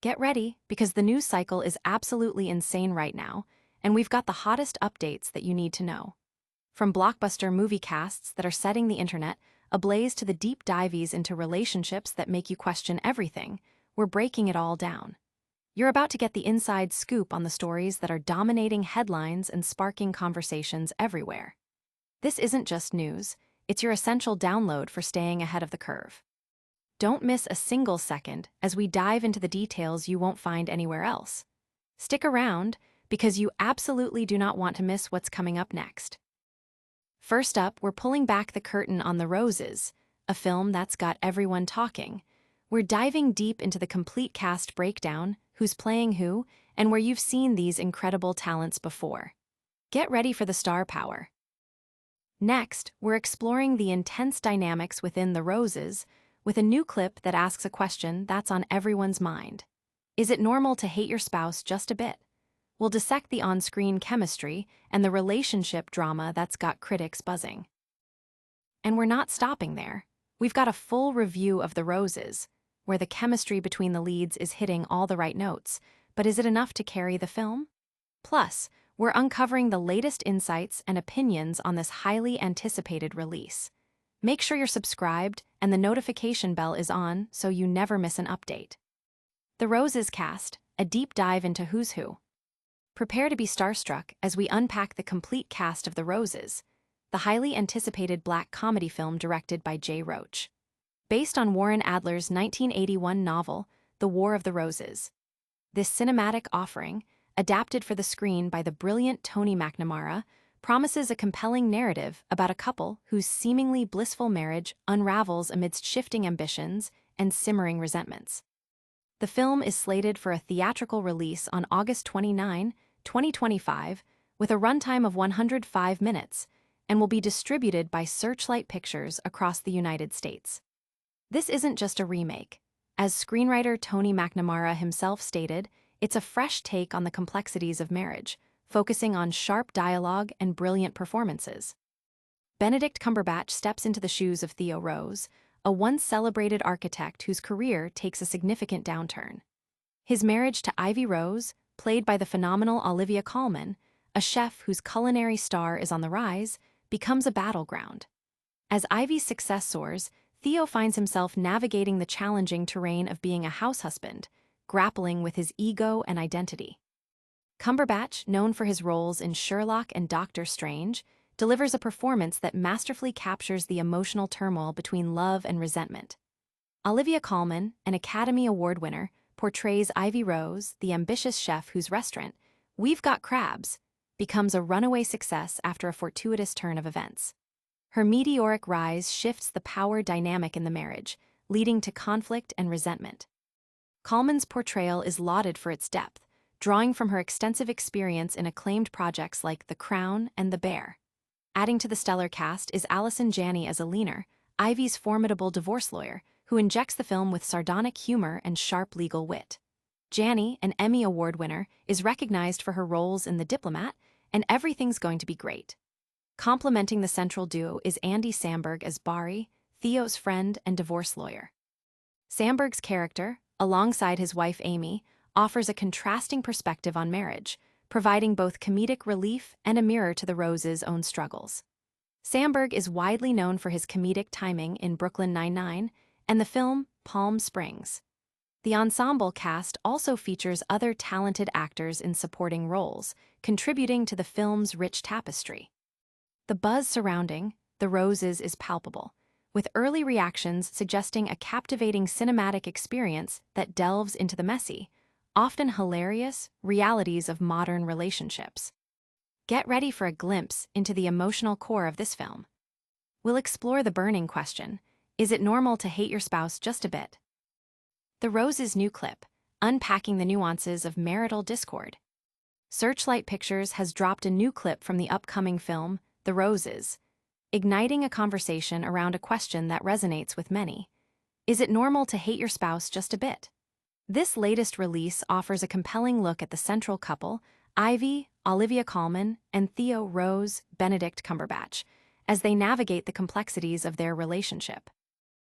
Get ready, because the news cycle is absolutely insane right now, and we've got the hottest updates that you need to know. From blockbuster movie casts that are setting the internet ablaze to the deep dives into relationships that make you question everything, we're breaking it all down. You're about to get the inside scoop on the stories that are dominating headlines and sparking conversations everywhere. This isn't just news, it's your essential download for staying ahead of the curve. Don't miss a single second as we dive into the details you won't find anywhere else. Stick around, because you absolutely do not want to miss what's coming up next. First up, we're pulling back the curtain on The Roses, a film that's got everyone talking. We're diving deep into the complete cast breakdown, who's playing who, and where you've seen these incredible talents before. Get ready for the star power. Next, we're exploring the intense dynamics within The Roses, with a new clip that asks a question that's on everyone's mind. Is it normal to hate your spouse just a bit? We'll dissect the on-screen chemistry and the relationship drama that's got critics buzzing. And we're not stopping there. We've got a full review of The Roses, where the chemistry between the leads is hitting all the right notes, but is it enough to carry the film? Plus, we're uncovering the latest insights and opinions on this highly anticipated release. Make sure you're subscribed and the notification bell is on so you never miss an update. The Roses cast, a deep dive into who's who. Prepare to be starstruck as we unpack the complete cast of The Roses, the highly anticipated black comedy film directed by Jay Roach. Based on Warren Adler's 1981 novel, The War of the Roses. This cinematic offering, adapted for the screen by the brilliant Tony McNamara, promises a compelling narrative about a couple whose seemingly blissful marriage unravels amidst shifting ambitions and simmering resentments. The film is slated for a theatrical release on August 29, 2025, with a runtime of 105 minutes, and will be distributed by Searchlight Pictures across the United States. This isn't just a remake. As screenwriter Tony McNamara himself stated, it's a fresh take on the complexities of marriage, focusing on sharp dialogue and brilliant performances. Benedict Cumberbatch steps into the shoes of Theo Rose, a once-celebrated architect whose career takes a significant downturn. His marriage to Ivy Rose, played by the phenomenal Olivia Colman, a chef whose culinary star is on the rise, becomes a battleground. As Ivy's success soars, Theo finds himself navigating the challenging terrain of being a house husband, grappling with his ego and identity. Cumberbatch, known for his roles in Sherlock and Doctor Strange, delivers a performance that masterfully captures the emotional turmoil between love and resentment. Olivia Colman, an Academy Award winner, portrays Ivy Rose, the ambitious chef whose restaurant, We've Got Crabs, becomes a runaway success after a fortuitous turn of events. Her meteoric rise shifts the power dynamic in the marriage, leading to conflict and resentment. Colman's portrayal is lauded for its depth, drawing from her extensive experience in acclaimed projects like The Crown and The Bear. Adding to the stellar cast is Allison Janney as Alina, Ivy's formidable divorce lawyer, who injects the film with sardonic humor and sharp legal wit. Janney, an Emmy Award winner, is recognized for her roles in The Diplomat and Everything's Going to Be Great. Complementing the central duo is Andy Samberg as Barry, Theo's friend and divorce lawyer. Samberg's character, alongside his wife Amy, offers a contrasting perspective on marriage, providing both comedic relief and a mirror to the Roses' own struggles. Samberg is widely known for his comedic timing in Brooklyn Nine-Nine and the film Palm Springs. The ensemble cast also features other talented actors in supporting roles, contributing to the film's rich tapestry. The buzz surrounding The Roses is palpable, with early reactions suggesting a captivating cinematic experience that delves into the messy, often hilarious, realities of modern relationships. Get ready for a glimpse into the emotional core of this film. We'll explore the burning question: is it normal to hate your spouse just a bit? The Roses' new clip, unpacking the nuances of marital discord. Searchlight Pictures has dropped a new clip from the upcoming film, The Roses, igniting a conversation around a question that resonates with many. Is it normal to hate your spouse just a bit? This latest release offers a compelling look at the central couple, Ivy, Olivia Colman, and Theo Rose, Benedict Cumberbatch, as they navigate the complexities of their relationship.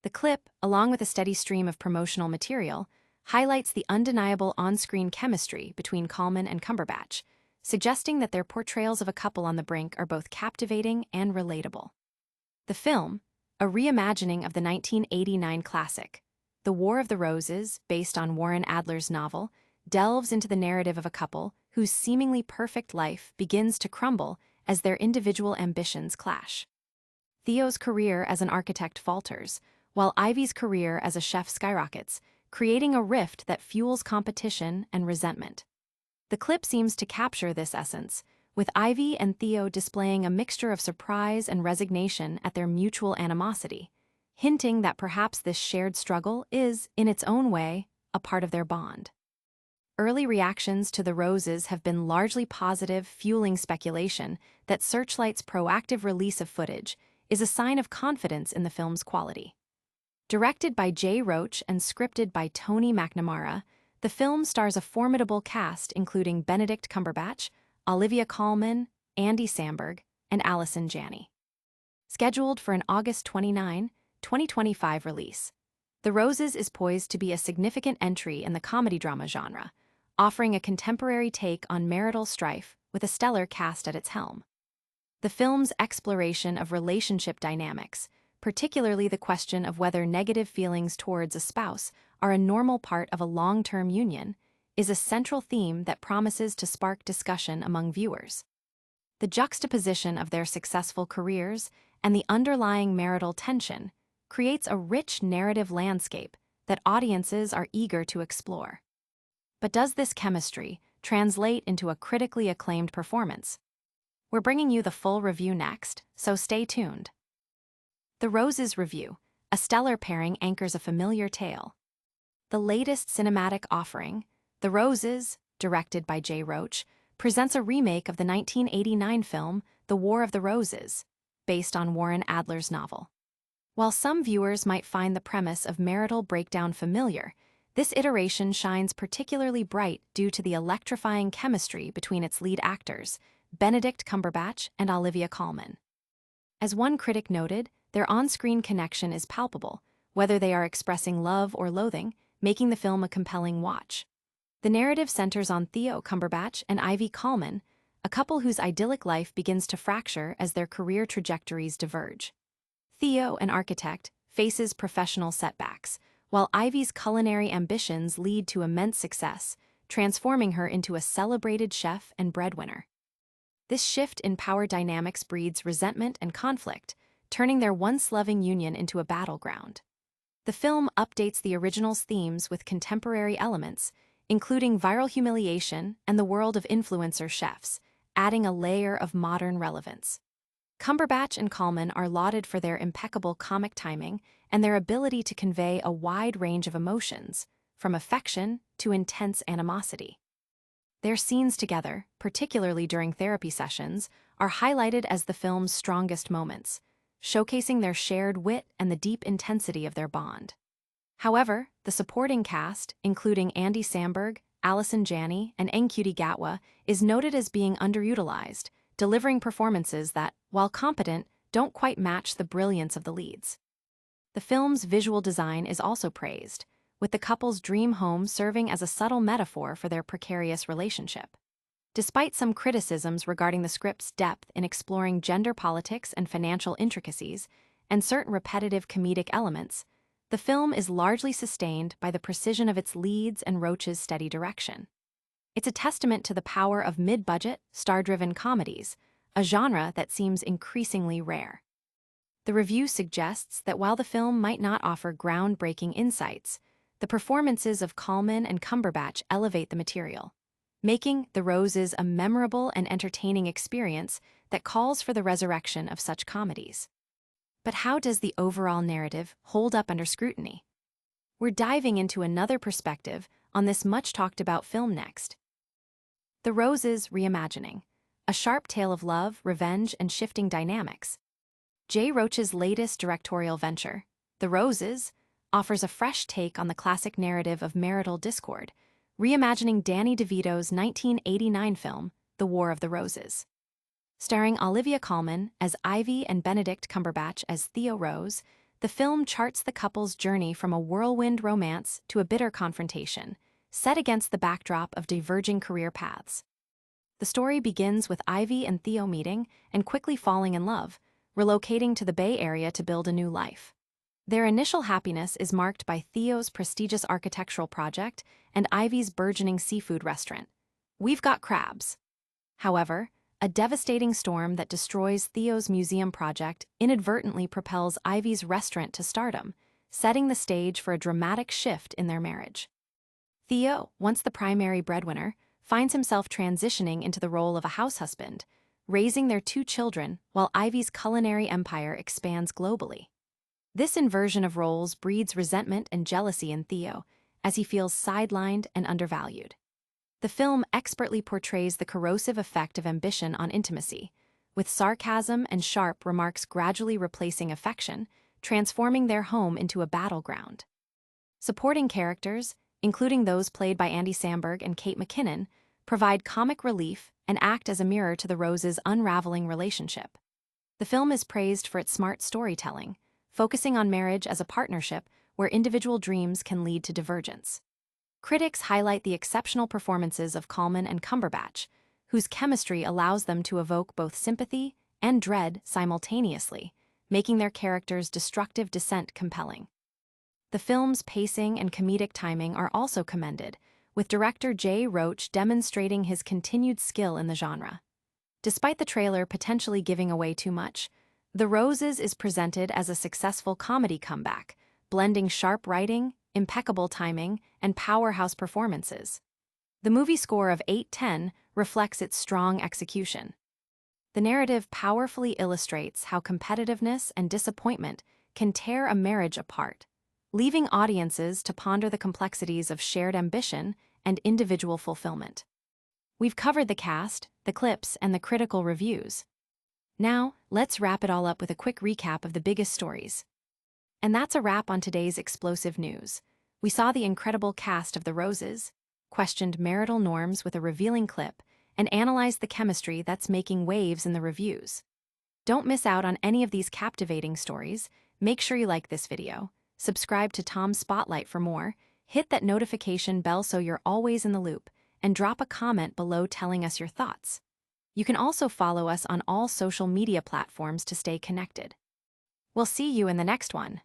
The clip, along with a steady stream of promotional material, highlights the undeniable on-screen chemistry between Colman and Cumberbatch, suggesting that their portrayals of a couple on the brink are both captivating and relatable. The film, a reimagining of the 1989 classic, The War of the Roses, based on Warren Adler's novel, delves into the narrative of a couple whose seemingly perfect life begins to crumble as their individual ambitions clash. Theo's career as an architect falters, while Ivy's career as a chef skyrockets, creating a rift that fuels competition and resentment. The clip seems to capture this essence, with Ivy and Theo displaying a mixture of surprise and resignation at their mutual animosity, hinting that perhaps this shared struggle is, in its own way, a part of their bond. Early reactions to The Roses have been largely positive, fueling speculation that Searchlight's proactive release of footage is a sign of confidence in the film's quality. Directed by Jay Roach and scripted by Tony McNamara, the film stars a formidable cast including Benedict Cumberbatch, Olivia Colman, Andy Samberg, and Allison Janney. Scheduled for an August 29, 2025 release, The Roses is poised to be a significant entry in the comedy-drama genre, offering a contemporary take on marital strife with a stellar cast at its helm. The film's exploration of relationship dynamics, particularly the question of whether negative feelings towards a spouse are a normal part of a long-term union, is a central theme that promises to spark discussion among viewers. The juxtaposition of their successful careers and the underlying marital tension creates a rich narrative landscape that audiences are eager to explore. But does this chemistry translate into a critically acclaimed performance? We're bringing you the full review next, so stay tuned. The Roses review, a stellar pairing anchors a familiar tale. The latest cinematic offering, The Roses, directed by Jay Roach, presents a remake of the 1989 film The War of the Roses, based on Warren Adler's novel. While some viewers might find the premise of marital breakdown familiar, this iteration shines particularly bright due to the electrifying chemistry between its lead actors, Benedict Cumberbatch and Olivia Colman. As one critic noted, their on-screen connection is palpable, whether they are expressing love or loathing, making the film a compelling watch. The narrative centers on Theo Cumberbatch and Ivy Colman, a couple whose idyllic life begins to fracture as their career trajectories diverge. Theo, an architect, faces professional setbacks, while Ivy's culinary ambitions lead to immense success, transforming her into a celebrated chef and breadwinner. This shift in power dynamics breeds resentment and conflict, turning their once loving union into a battleground. The film updates the original's themes with contemporary elements, including viral humiliation and the world of influencer chefs, adding a layer of modern relevance. Cumberbatch and Colman are lauded for their impeccable comic timing and their ability to convey a wide range of emotions, from affection to intense animosity. Their scenes together, particularly during therapy sessions, are highlighted as the film's strongest moments, showcasing their shared wit and the deep intensity of their bond. However, the supporting cast, including Andy Samberg, Allison Janney, and Ncuti Gatwa, is noted as being underutilized, delivering performances that, while competent, don't quite match the brilliance of the leads. The film's visual design is also praised, with the couple's dream home serving as a subtle metaphor for their precarious relationship. Despite some criticisms regarding the script's depth in exploring gender politics and financial intricacies, and certain repetitive comedic elements, the film is largely sustained by the precision of its leads and Roach's steady direction. It's a testament to the power of mid-budget, star-driven comedies, a genre that seems increasingly rare. The review suggests that while the film might not offer groundbreaking insights, the performances of Colman and Cumberbatch elevate the material, making The Roses a memorable and entertaining experience that calls for the resurrection of such comedies. But how does the overall narrative hold up under scrutiny? We're diving into another perspective on this much-talked-about film next. The Roses Reimagining, a sharp tale of love, revenge, and shifting dynamics. Jay Roach's latest directorial venture, The Roses, offers a fresh take on the classic narrative of marital discord, reimagining Danny DeVito's 1989 film, The War of the Roses. Starring Olivia Colman as Ivy and Benedict Cumberbatch as Theo Rose, The film charts the couple's journey from a whirlwind romance to a bitter confrontation, set against the backdrop of diverging career paths. The story begins with Ivy and Theo meeting and quickly falling in love, relocating to the Bay Area to build a new life. Their initial happiness is marked by Theo's prestigious architectural project and Ivy's burgeoning seafood restaurant. We've got crabs. However, a devastating storm that destroys Theo's museum project inadvertently propels Ivy's restaurant to stardom, setting the stage for a dramatic shift in their marriage. Theo, once the primary breadwinner, finds himself transitioning into the role of a house husband, raising their 2 children while Ivy's culinary empire expands globally. This inversion of roles breeds resentment and jealousy in Theo, as he feels sidelined and undervalued. The film expertly portrays the corrosive effect of ambition on intimacy, with sarcasm and sharp remarks gradually replacing affection, transforming their home into a battleground. Supporting characters, including those played by Andy Samberg and Kate McKinnon, provide comic relief and act as a mirror to the Roses' unraveling relationship. The film is praised for its smart storytelling, focusing on marriage as a partnership where individual dreams can lead to divergence. Critics highlight the exceptional performances of Colman and Cumberbatch, whose chemistry allows them to evoke both sympathy and dread simultaneously, making their characters' destructive descent compelling. The film's pacing and comedic timing are also commended, with director Jay Roach demonstrating his continued skill in the genre. Despite the trailer potentially giving away too much, The Roses is presented as a successful comedy comeback, blending sharp writing, impeccable timing, and powerhouse performances. The movie score of 8/10 reflects its strong execution. The narrative powerfully illustrates how competitiveness and disappointment can tear a marriage apart, leaving audiences to ponder the complexities of shared ambition and individual fulfillment. We've covered the cast, the clips, and the critical reviews. Now, let's wrap it all up with a quick recap of the biggest stories. And that's a wrap on today's explosive news. We saw the incredible cast of The Roses, questioned marital norms with a revealing clip, and analyzed the chemistry that's making waves in the reviews. Don't miss out on any of these captivating stories. Make sure you like this video, subscribe to Tom's Spotlight for more, hit that notification bell so you're always in the loop, and drop a comment below telling us your thoughts. You can also follow us on all social media platforms to stay connected. We'll see you in the next one.